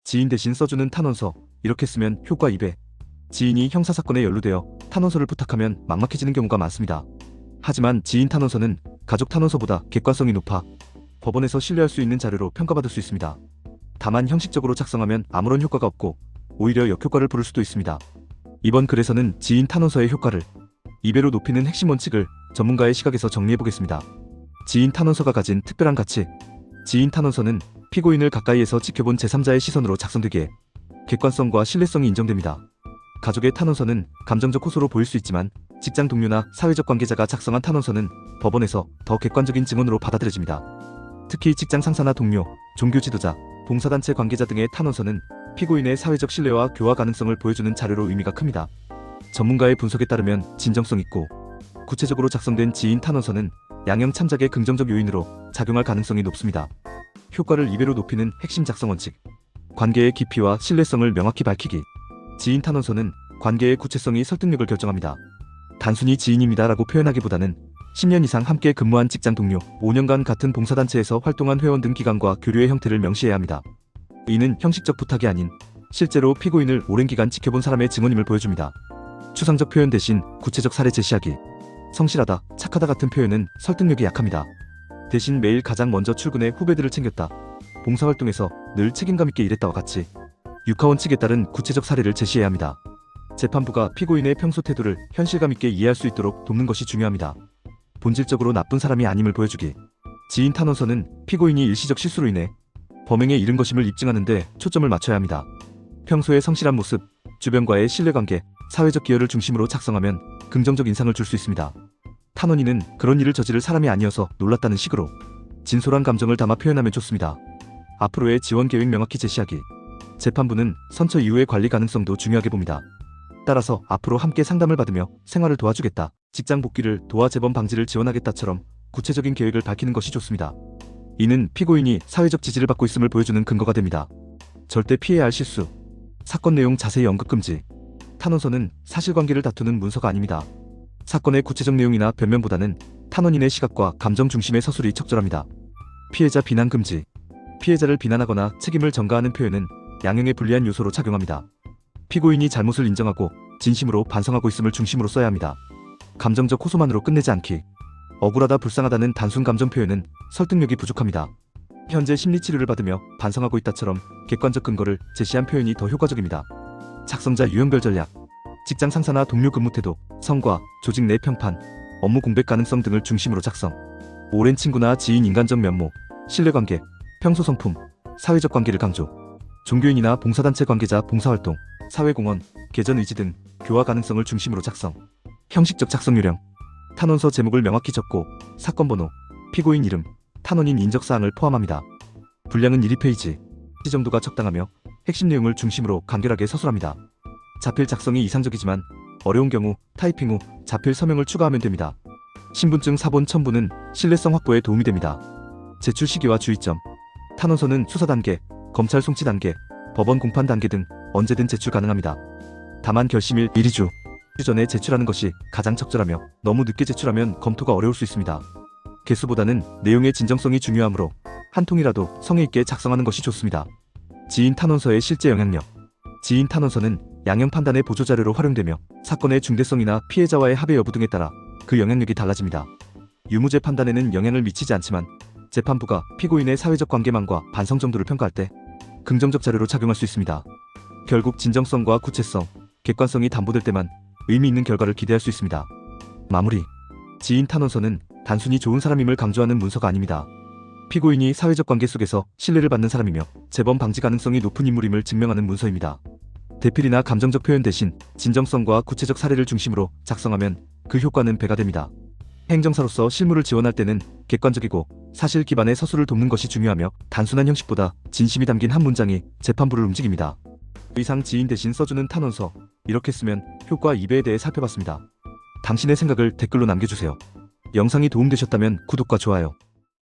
지인 대신 써주는 탄원서, 이렇게 쓰면 효과 2배. 지인이 형사사건에 연루되어 탄원서를 부탁하면 막막해지는 경우가 많습니다. 하지만 지인 탄원서는 가족 탄원서보다 객관성이 높아 법원에서 신뢰할 수 있는 자료로 평가받을 수 있습니다. 다만 형식적으로 작성하면 아무런 효과가 없고 오히려 역효과를 부를 수도 있습니다. 이번 글에서는 지인 탄원서의 효과를 2배로 높이는 핵심 원칙을 전문가의 시각에서 정리해보겠습니다. 지인 탄원서가 가진 특별한 가치. 지인 탄원서는 피고인을 가까이에서 지켜본 제3자의 시선으로 작성되기에 객관성과 신뢰성이 인정됩니다. 가족의 탄원서는 감정적 호소로 보일 수 있지만 직장 동료나 사회적 관계자가 작성한 탄원서는 법원에서 더 객관적인 증언으로 받아들여집니다. 특히 직장 상사나 동료, 종교 지도자, 봉사단체 관계자 등의 탄원서는 피고인의 사회적 신뢰와 교화 가능성을 보여주는 자료로 의미가 큽니다. 전문가의 분석에 따르면 진정성 있고 구체적으로 작성된 지인 탄원서는 양형 참작의 긍정적 요인으로 작용할 가능성이 높습니다. 효과를 2배로 높이는 핵심 작성 원칙. 관계의 깊이와 신뢰성을 명확히 밝히기. 지인 탄원서는 관계의 구체성이 설득력을 결정합니다. 단순히 지인입니다 라고 표현하기보다는 10년 이상 함께 근무한 직장 동료, 5년간 같은 봉사단체에서 활동한 회원 등 기간과 교류의 형태를 명시해야 합니다. 이는 형식적 부탁이 아닌 실제로 피고인을 오랜 기간 지켜본 사람의 증언임을 보여줍니다. 추상적 표현 대신 구체적 사례 제시하기. 성실하다, 착하다 같은 표현은 설득력이 약합니다. 대신 매일 가장 먼저 출근해 후배들을 챙겼다, 봉사활동에서 늘 책임감 있게 일했다와 같이 육하원칙에 따른 구체적 사례를 제시해야 합니다. 재판부가 피고인의 평소 태도를 현실감 있게 이해할 수 있도록 돕는 것이 중요합니다. 본질적으로 나쁜 사람이 아님을 보여주기. 지인 탄원서는 피고인이 일시적 실수로 인해 범행에 이른 것임을 입증하는 데 초점을 맞춰야 합니다. 평소의 성실한 모습, 주변과의 신뢰관계, 사회적 기여를 중심으로 작성하면 긍정적 인상을 줄 수 있습니다. 탄원인은 그런 일을 저지를 사람이 아니어서 놀랐다는 식으로 진솔한 감정을 담아 표현하면 좋습니다. 앞으로의 지원 계획 명확히 제시하기. 재판부는 선처 이후의 관리 가능성도 중요하게 봅니다. 따라서 앞으로 함께 상담을 받으며 생활을 도와주겠다, 직장 복귀를 도와 재범 방지를 지원하겠다처럼 구체적인 계획을 밝히는 것이 좋습니다. 이는 피고인이 사회적 지지를 받고 있음을 보여주는 근거가 됩니다. 절대 피해야 할 실수. 사건 내용 자세히 언급 금지. 탄원서는 사실관계를 다투는 문서가 아닙니다. 사건의 구체적 내용이나 변명보다는 탄원인의 시각과 감정 중심의 서술이 적절합니다. 피해자 비난 금지. 피해자를 비난하거나 책임을 전가하는 표현은 양형에 불리한 요소로 작용합니다. 피고인이 잘못을 인정하고 진심으로 반성하고 있음을 중심으로 써야 합니다. 감정적 호소만으로 끝내지 않기. 억울하다, 불쌍하다는 단순 감정 표현은 설득력이 부족합니다. 현재 심리치료를 받으며 반성하고 있다처럼 객관적 근거를 제시한 표현이 더 효과적입니다. 작성자 유형별 전략. 직장 상사나 동료 근무 태도, 성과, 조직 내 평판, 업무 공백 가능성 등을 중심으로 작성. 오랜 친구나 지인 인간적 면모, 신뢰관계, 평소 성품, 사회적 관계를 강조. 종교인이나 봉사단체 관계자 봉사활동, 사회공헌, 개전 의지 등 교화 가능성을 중심으로 작성. 형식적 작성 요령. 탄원서 제목을 명확히 적고 사건 번호, 피고인 이름, 탄원인 인적사항을 포함합니다. 분량은 1~2페이지. 이 정도가 적당하며 핵심 내용을 중심으로 간결하게 서술합니다. 자필 작성이 이상적이지만 어려운 경우 타이핑 후 자필 서명을 추가하면 됩니다. 신분증 사본 첨부는 신뢰성 확보에 도움이 됩니다. 제출 시기와 주의점. 탄원서는 수사 단계, 검찰 송치 단계, 법원 공판 단계 등 언제든 제출 가능합니다. 다만 결심일 1~2주 전에 제출하는 것이 가장 적절하며 너무 늦게 제출하면 검토가 어려울 수 있습니다. 개수보다는 내용의 진정성이 중요하므로 한 통이라도 성의 있게 작성하는 것이 좋습니다. 지인 탄원서의 실제 영향력. 지인 탄원서는 양형 판단의 보조자료로 활용되며 사건의 중대성이나 피해자와의 합의 여부 등에 따라 그 영향력이 달라집니다. 유무죄 판단에는 영향을 미치지 않지만 재판부가 피고인의 사회적 관계망과 반성 정도를 평가할 때 긍정적 자료로 작용할 수 있습니다. 결국 진정성과 구체성, 객관성이 담보될 때만 의미 있는 결과를 기대할 수 있습니다. 마무리. 지인 탄원서는 단순히 좋은 사람임을 강조하는 문서가 아닙니다. 피고인이 사회적 관계 속에서 신뢰를 받는 사람이며 재범 방지 가능성이 높은 인물임을 증명하는 문서입니다. 대필이나 감정적 표현 대신 진정성과 구체적 사례를 중심으로 작성하면 그 효과는 배가 됩니다. 행정사로서 실무를 지원할 때는 객관적이고 사실 기반의 서술을 돕는 것이 중요하며 단순한 형식보다 진심이 담긴 한 문장이 재판부를 움직입니다. 이상 지인 대신 써주는 탄원서, 이렇게 쓰면 효과 2배에 대해 살펴봤습니다. 당신의 생각을 댓글로 남겨주세요. 영상이 도움되셨다면 구독과 좋아요,